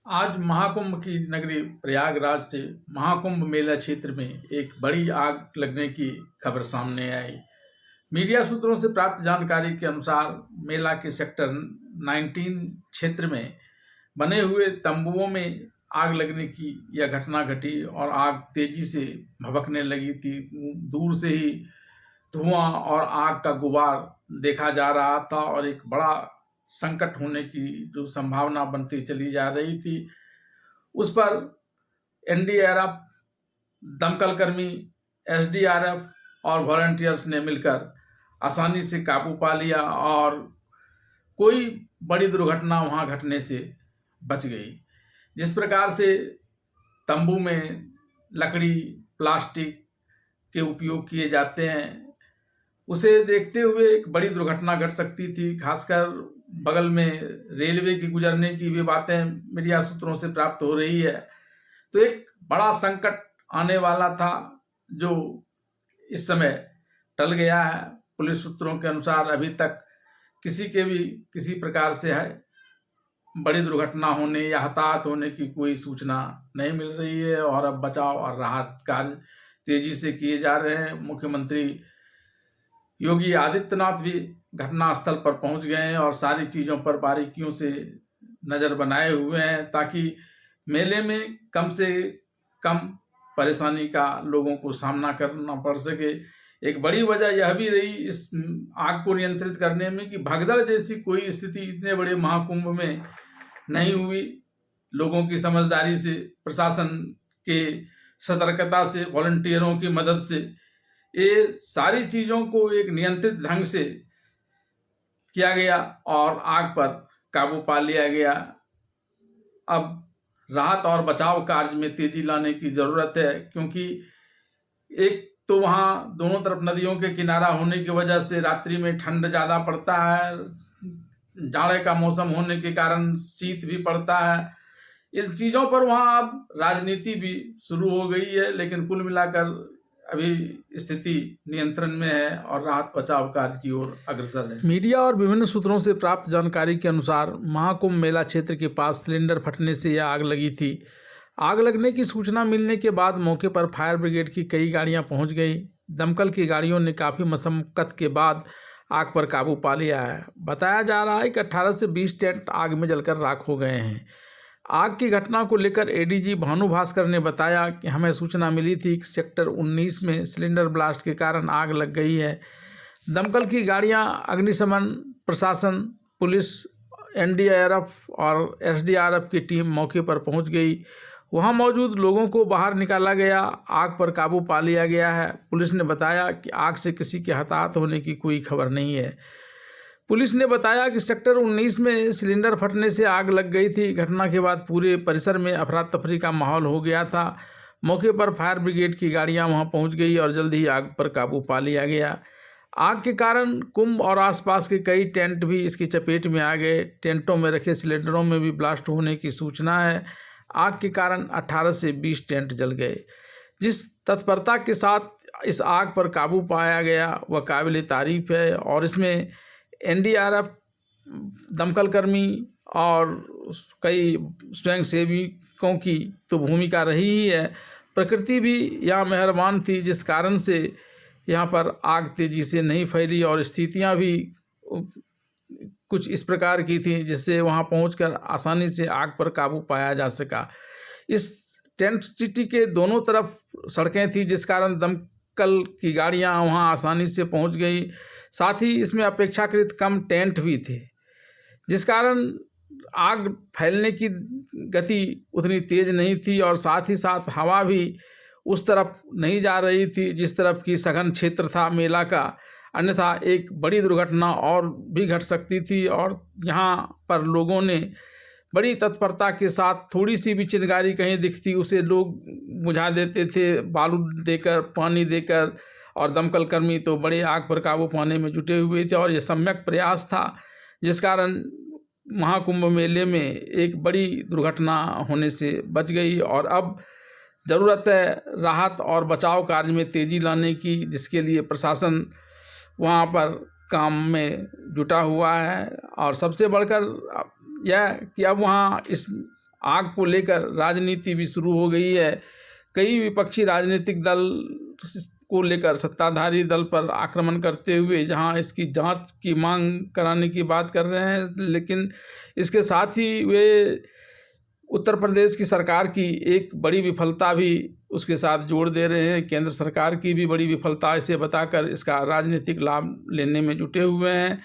आज महाकुंभ की नगरी प्रयागराज से महाकुंभ मेला क्षेत्र में एक बड़ी आग लगने की खबर सामने आई। मीडिया सूत्रों से प्राप्त जानकारी के अनुसार मेला के सेक्टर 19 क्षेत्र में बने हुए तंबुओं में आग लगने की यह घटना घटी और आग तेजी से भभकने लगी थी। दूर से ही धुआं और आग का गुबार देखा जा रहा था और एक बड़ा संकट होने की जो संभावना बनती चली जा रही थी, उस पर एनडीआरएफ, दमकल कर्मी, एसडीआरएफ और वॉलंटियर्स ने मिलकर आसानी से काबू पा लिया और कोई बड़ी दुर्घटना वहां घटने से बच गई। जिस प्रकार से तंबू में लकड़ी, प्लास्टिक के उपयोग किए जाते हैं, उसे देखते हुए एक बड़ी दुर्घटना घट सकती थी। खासकर बगल में रेलवे की गुजरने की भी बातें मीडिया सूत्रों से प्राप्त हो रही है। तो एक बड़ा संकट आने वाला था जो इस समय टल गया है। पुलिस सूत्रों के अनुसार अभी तक किसी के भी किसी प्रकार से बड़ी दुर्घटना होने या हताहत होने की कोई सूचना नहीं मिल रही है और अब बचाव और राहत कार्य तेजी से किए जा रहे हैं। मुख्यमंत्री योगी आदित्यनाथ भी घटनास्थल पर पहुंच गए हैं और सारी चीज़ों पर बारीकियों से नज़र बनाए हुए हैं ताकि मेले में कम से कम परेशानी का लोगों को सामना करना पड़ सके। एक बड़ी वजह यह भी रही इस आग को नियंत्रित करने में कि भगदड़ जैसी कोई स्थिति इतने बड़े महाकुंभ में नहीं हुई। लोगों की समझदारी से, प्रशासन के सतर्कता से, वॉलंटियरों की मदद से ये सारी चीज़ों को एक नियंत्रित ढंग से किया गया और आग पर काबू पा लिया गया। अब राहत और बचाव कार्य में तेजी लाने की ज़रूरत है क्योंकि एक तो वहाँ दोनों तरफ नदियों के किनारा होने की वजह से रात्रि में ठंड ज़्यादा पड़ता है, जाड़े का मौसम होने के कारण शीत भी पड़ता है। इन चीज़ों पर वहाँ अब राजनीति भी शुरू हो गई है, लेकिन कुल मिलाकर अभी स्थिति नियंत्रण में है और राहत बचाव कार्य की ओर अग्रसर है। मीडिया और विभिन्न सूत्रों से प्राप्त जानकारी के अनुसार महाकुंभ मेला क्षेत्र के पास सिलेंडर फटने से यह आग लगी थी। आग लगने की सूचना मिलने के बाद मौके पर फायर ब्रिगेड की कई गाड़ियां पहुंच गई। दमकल की गाड़ियों ने काफ़ी मशक्कत के बाद आग पर काबू पा लिया है। बताया जा रहा है कि 18 से 20 टेंट आग में जलकर राख हो गए हैं। आग की घटना को लेकर एडीजी भानु भास्कर ने बताया कि हमें सूचना मिली थी कि सेक्टर 19 में सिलेंडर ब्लास्ट के कारण आग लग गई है। दमकल की गाड़ियां, अग्निशमन प्रशासन, पुलिस, एनडीआरएफ और एसडीआरएफ की टीम मौके पर पहुंच गई। वहां मौजूद लोगों को बाहर निकाला गया, आग पर काबू पा लिया गया है। पुलिस ने बताया कि आग से किसी के हताहत होने की कोई खबर नहीं है। पुलिस ने बताया कि सेक्टर 19 में सिलेंडर फटने से आग लग गई थी। घटना के बाद पूरे परिसर में अफरा तफरी का माहौल हो गया था। मौके पर फायर ब्रिगेड की गाड़ियां वहां पहुंच गई और जल्द ही आग पर काबू पा लिया गया। आग के कारण कुंभ और आसपास के कई टेंट भी इसकी चपेट में आ गए। टेंटों में रखे सिलेंडरों में भी ब्लास्ट होने की सूचना है। आग के कारण 18 से 20 टेंट जल गए। जिस तत्परता के साथ इस आग पर काबू पाया गया वह काबिल तारीफ है और इसमें एनडीआरएफ, दमकल कर्मी और कई स्वयंसेवकों की तो भूमिका रही ही है। प्रकृति भी यहाँ मेहरबान थी जिस कारण से यहाँ पर आग तेज़ी से नहीं फैली और स्थितियाँ भी कुछ इस प्रकार की थी जिससे वहाँ पहुंचकर आसानी से आग पर काबू पाया जा सका। इस टेंट सिटी के दोनों तरफ सड़कें थी जिस कारण दमकल की गाड़ियाँ वहाँ आसानी से पहुँच गई। साथ ही इसमें अपेक्षाकृत कम टेंट भी थे जिस कारण आग फैलने की गति उतनी तेज़ नहीं थी और साथ ही साथ हवा भी उस तरफ नहीं जा रही थी जिस तरफ की सघन क्षेत्र था मेला का। अन्यथा एक बड़ी दुर्घटना और भी घट सकती थी और यहाँ पर लोगों ने बड़ी तत्परता के साथ थोड़ी सी भी चिंगारी कहीं दिखती उसे लोग बुझा देते थे, बालू देकर, पानी देकर, और दमकल कर्मी तो बड़े आग पर काबू पाने में जुटे हुए थे और यह सम्यक प्रयास था जिस कारण महाकुंभ मेले में एक बड़ी दुर्घटना होने से बच गई। और अब ज़रूरत है राहत और बचाव कार्य में तेज़ी लाने की, जिसके लिए प्रशासन वहाँ पर काम में जुटा हुआ है। और सबसे बढ़कर यह कि अब वहाँ इस आग को लेकर राजनीति भी शुरू हो गई है। कई विपक्षी राजनीतिक दल को लेकर सत्ताधारी दल पर आक्रमण करते हुए जहां इसकी जांच की मांग कराने की बात कर रहे हैं, लेकिन इसके साथ ही वे उत्तर प्रदेश की सरकार की एक बड़ी विफलता भी उसके साथ जोड़ दे रहे हैं। केंद्र सरकार की भी बड़ी विफलता इसे बताकर इसका राजनीतिक लाभ लेने में जुटे हुए हैं।